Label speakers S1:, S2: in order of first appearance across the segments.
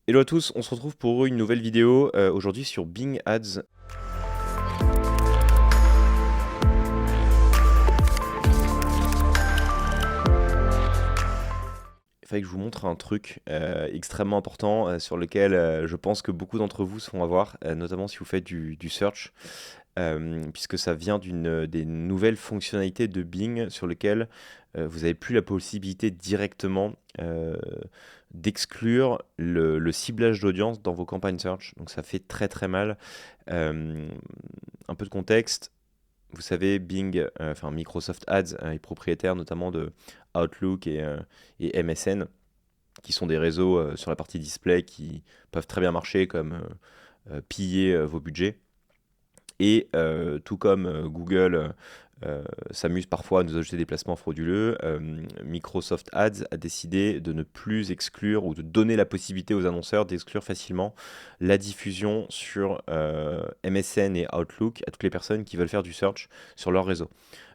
S1: Hello à tous, on se retrouve pour une nouvelle vidéo aujourd'hui sur Bing Ads. Il fallait que je vous montre un truc extrêmement important sur lequel je pense que beaucoup d'entre vous se font avoir, notamment si vous faites du search, puisque ça vient des nouvelles fonctionnalités de Bing sur lesquelles vous n'avez plus la possibilité directement d'exclure le ciblage d'audience dans vos campagnes search. Donc ça fait très très mal. Un peu de contexte. Vous savez, Bing, enfin Microsoft Ads est propriétaire notamment de Outlook et MSN, qui sont des réseaux sur la partie display qui peuvent très bien marcher comme piller vos budgets. Et tout comme Google s'amuse parfois à nous ajouter des placements frauduleux, Microsoft Ads a décidé de ne plus exclure ou de donner la possibilité aux annonceurs d'exclure facilement la diffusion sur MSN et Outlook à toutes les personnes qui veulent faire du search sur leur réseau.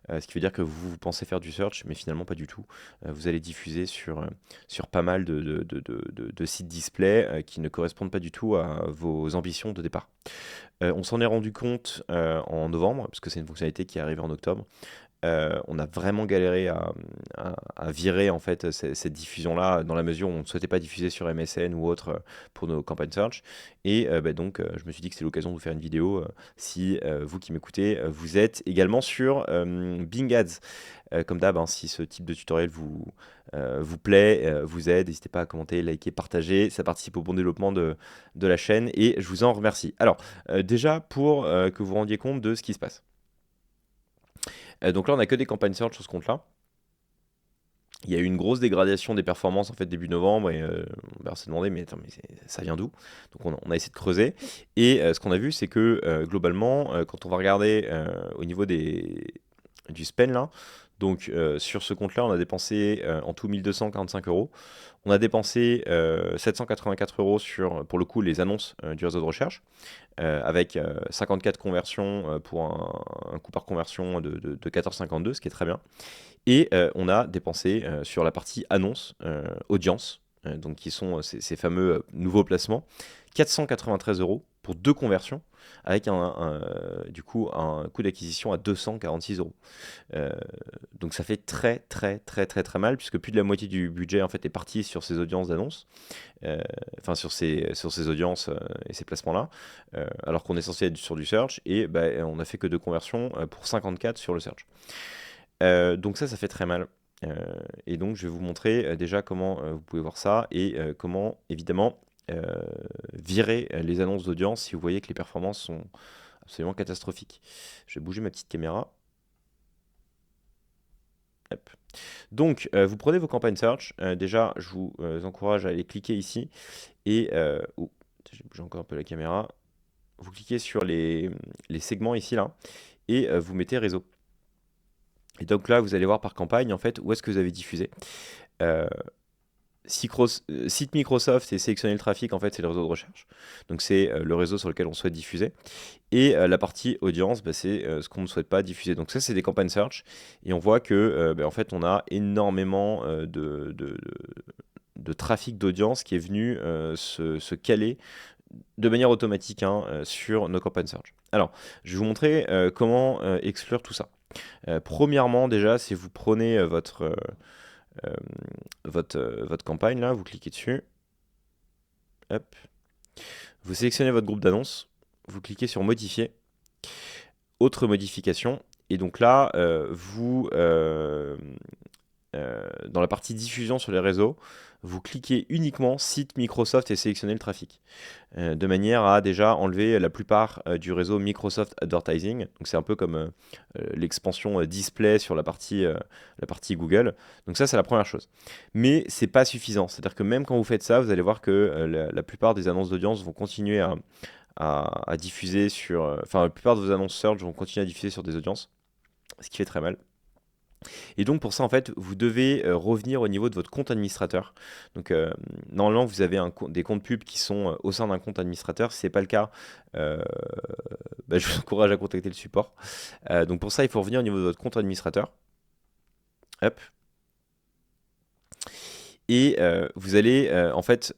S1: Ce qui veut dire que vous pensez faire du search, mais finalement pas du tout. Vous allez diffuser sur pas mal de sites display qui ne correspondent pas du tout à vos ambitions de départ. On s'en est rendu compte en novembre, parce que c'est une fonctionnalité qui est arrivée en octobre. On a vraiment galéré à virer en fait cette diffusion-là, dans la mesure où on ne souhaitait pas diffuser sur MSN ou autre pour nos campagnes search. Et donc, je me suis dit que c'était l'occasion de vous faire une vidéo si vous qui m'écoutez, vous êtes également sur Bing Ads. Comme d'hab, hein, si ce type de tutoriel vous plaît, vous aide, n'hésitez pas à commenter, liker, partager. Ça participe au bon développement de la chaîne et je vous en remercie. Alors, déjà, pour que vous vous rendiez compte de ce qui se passe. Donc là, on n'a que des campagnes search sur ce compte-là. Il y a eu une grosse dégradation des performances en fait début novembre et on s'est demandé mais attends mais ça vient d'où? Donc on a essayé de creuser et ce qu'on a vu c'est que globalement quand on va regarder au niveau du spend là, donc sur ce compte là on a dépensé en tout 1245 €. On a dépensé 784 € sur pour le coup les annonces du réseau de recherche avec 54 conversions pour un coût par conversion de 14,52, ce qui est très bien. Et on a dépensé sur la partie annonce, audience, donc qui sont ces fameux nouveaux placements, 493 € pour 2 conversions, avec du coup un coût d'acquisition à 246 €. Donc ça fait très très très très très mal, puisque plus de la moitié du budget en fait est parti sur ces audiences d'annonce, enfin sur ces audiences et ces placements-là, alors qu'on est censé être sur du search, et on a fait que 2 conversions pour 54 sur le search. Donc ça fait très mal. Et donc je vais vous montrer déjà comment vous pouvez voir ça et comment évidemment virer les annonces d'audience si vous voyez que les performances sont absolument catastrophiques. Je vais bouger ma petite caméra. Hop. Donc vous prenez vos campagnes search. Déjà je vous encourage à aller cliquer ici et j'ai bougé encore un peu la caméra. Vous cliquez sur les segments ici là et vous mettez réseau. Et donc là, vous allez voir par campagne, en fait, où est-ce que vous avez diffusé. Site Microsoft et sélectionner le trafic, en fait, c'est le réseau de recherche. Donc c'est le réseau sur lequel on souhaite diffuser. Et la partie audience, c'est ce qu'on ne souhaite pas diffuser. Donc ça, c'est des campagnes search. Et on voit que, en fait, on a énormément de trafic d'audience qui est venu se caler de manière automatique sur nos campagnes search. Alors, je vais vous montrer comment exclure tout ça. Premièrement, déjà, si vous prenez votre campagne, là, vous cliquez dessus, hop, vous sélectionnez votre groupe d'annonces, vous cliquez sur modifier, autre modification, et donc là, dans la partie diffusion sur les réseaux, vous cliquez uniquement site Microsoft et sélectionnez le trafic, de manière à déjà enlever la plupart du réseau Microsoft Advertising. Donc c'est un peu comme l'expansion display sur la partie Google. Donc ça c'est la première chose. Mais c'est pas suffisant. C'est-à-dire que même quand vous faites ça, vous allez voir que la plupart des annonces d'audience vont continuer à diffuser sur... Enfin la plupart de vos annonces search vont continuer à diffuser sur des audiences, ce qui fait très mal. Et donc pour ça, en fait, vous devez revenir au niveau de votre compte administrateur. Donc normalement, vous avez des comptes pubs qui sont au sein d'un compte administrateur. Si ce n'est pas le cas, je vous encourage à contacter le support. Donc pour ça, il faut revenir au niveau de votre compte administrateur. Hop. Et vous allez en fait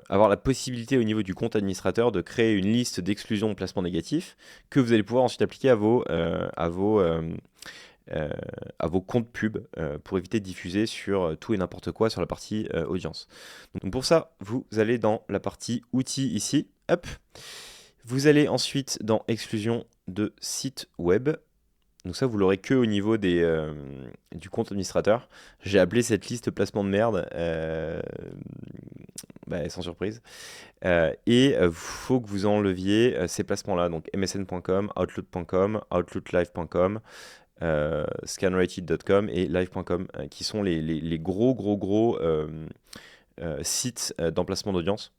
S1: avoir la possibilité au niveau du compte administrateur de créer une liste d'exclusion de placements négatifs que vous allez pouvoir ensuite appliquer à vos comptes pub pour éviter de diffuser sur tout et n'importe quoi sur la partie audience. Donc pour ça, vous allez dans la partie outils ici, hop. Vous allez ensuite dans exclusion de site web. Donc ça, vous l'aurez que au niveau du compte administrateur. J'ai appelé cette liste placement de merde, sans surprise. Et il faut que vous enleviez ces placements-là, donc msn.com, outlook.com, outlooklive.com, scanrated.com et live.com, qui sont les gros sites d'emplacement d'audience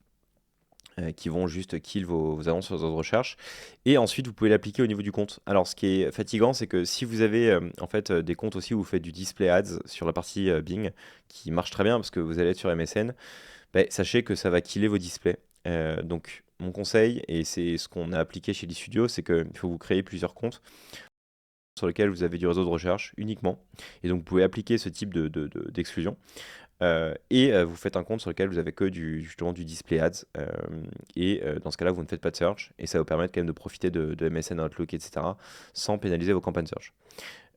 S1: qui vont juste kill vos annonces sur les autres recherches. Et ensuite, vous pouvez l'appliquer au niveau du compte. Alors, ce qui est fatigant, c'est que si vous avez en fait des comptes aussi où vous faites du display ads sur la partie Bing, qui marche très bien parce que vous allez être sur MSN, sachez que ça va killer vos displays. Donc, mon conseil, et c'est ce qu'on a appliqué chez l'eStudio, c'est qu'il faut vous créer plusieurs comptes sur lesquels vous avez du réseau de recherche uniquement. Et donc, vous pouvez appliquer ce type d'exclusion. Vous faites un compte sur lequel vous avez que justement du display ads. Dans ce cas-là, vous ne faites pas de search. Et ça va vous permettre quand même de profiter de MSN, Outlook, etc. sans pénaliser vos campagnes search.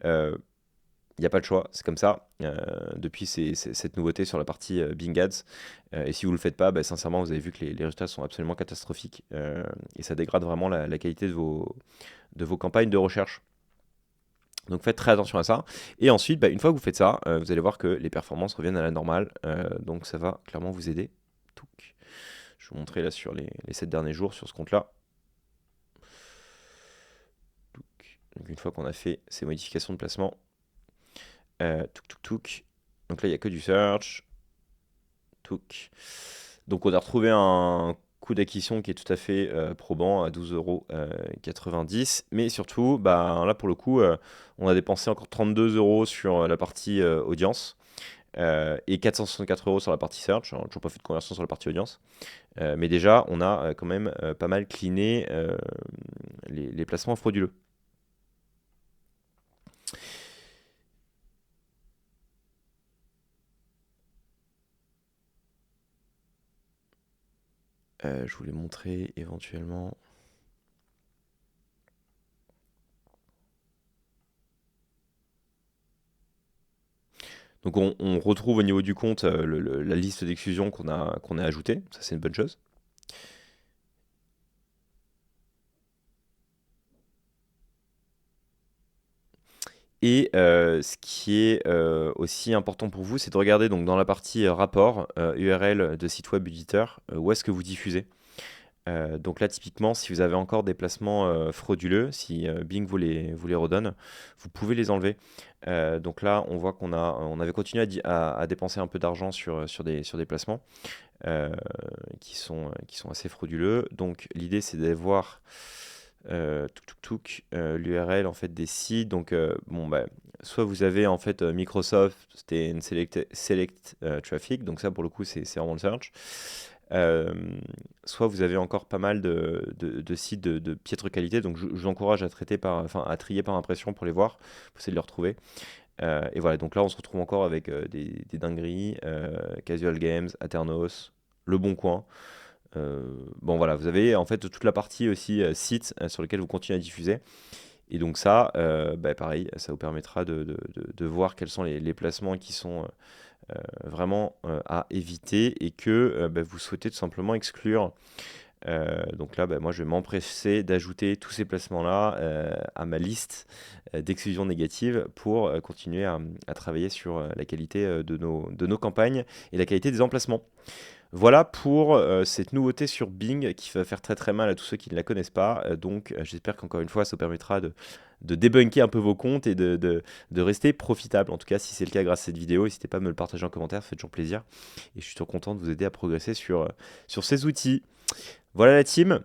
S1: Il n'y a pas de choix, c'est comme ça. Depuis cette nouveauté sur la partie Bing Ads. Et si vous ne le faites pas, sincèrement, vous avez vu que les résultats sont absolument catastrophiques. Et ça dégrade vraiment la qualité de vos campagnes de recherche. Donc faites très attention à ça. Et ensuite, une fois que vous faites ça, vous allez voir que les performances reviennent à la normale. Donc ça va clairement vous aider. Je vais vous montrer là sur les 7 derniers jours sur ce compte-là. Donc une fois qu'on a fait ces modifications de placement, donc là, il n'y a que du search. Donc on a retrouvé un coût d'acquisition qui est tout à fait probant à 12,90 €. Mais surtout, là pour le coup, on a dépensé encore 32 € sur la partie audience et 464 € sur la partie search. Alors, toujours pas fait de conversion sur la partie audience. Mais déjà, on a quand même pas mal cleané les placements frauduleux. Je voulais montrer éventuellement. Donc on retrouve au niveau du compte la liste d'exclusion qu'on a ajoutée. Ça, c'est une bonne chose. Et ce qui est aussi important pour vous, c'est de regarder donc dans la partie rapport, URL de site web éditeur, où est-ce que vous diffusez. Donc là, typiquement, si vous avez encore des placements frauduleux, si Bing vous les redonne, vous pouvez les enlever. Donc là, on voit qu'on avait continué à dépenser un peu d'argent sur des placements qui sont assez frauduleux. Donc l'idée, c'est d'aller voir l'URL en fait des sites. Donc soit vous avez en fait Microsoft et une select traffic, donc ça pour le coup c'est vraiment le search. Soit vous avez encore pas mal de sites de piètre qualité, donc je vous encourage à trier par impression pour les voir, pour essayer de les retrouver. Et voilà, donc là on se retrouve encore avec des dingueries, Casual Games, Aternos, Le Bon Coin. Voilà, vous avez en fait toute la partie aussi site sur lequel vous continuez à diffuser. Et donc ça, pareil, ça vous permettra de voir quels sont les placements qui sont vraiment à éviter et que vous souhaitez tout simplement exclure. Donc là, moi, je vais m'empresser d'ajouter tous ces placements-là à ma liste d'exclusion négative pour continuer à travailler sur la qualité de nos campagnes et la qualité des emplacements. Voilà pour cette nouveauté sur Bing qui va faire très très mal à tous ceux qui ne la connaissent pas. Donc j'espère qu'encore une fois ça vous permettra de débunker un peu vos comptes et de rester profitable. En tout cas, si c'est le cas grâce à cette vidéo, n'hésitez pas à me le partager en commentaire, ça fait toujours plaisir. Et je suis toujours content de vous aider à progresser sur ces outils. Voilà la team,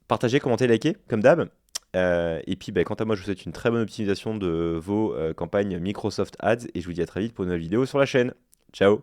S1: partagez, commentez, likez comme d'hab. Et puis quant à moi, je vous souhaite une très bonne optimisation de vos campagnes Microsoft Ads et je vous dis à très vite pour une nouvelle vidéo sur la chaîne. Ciao!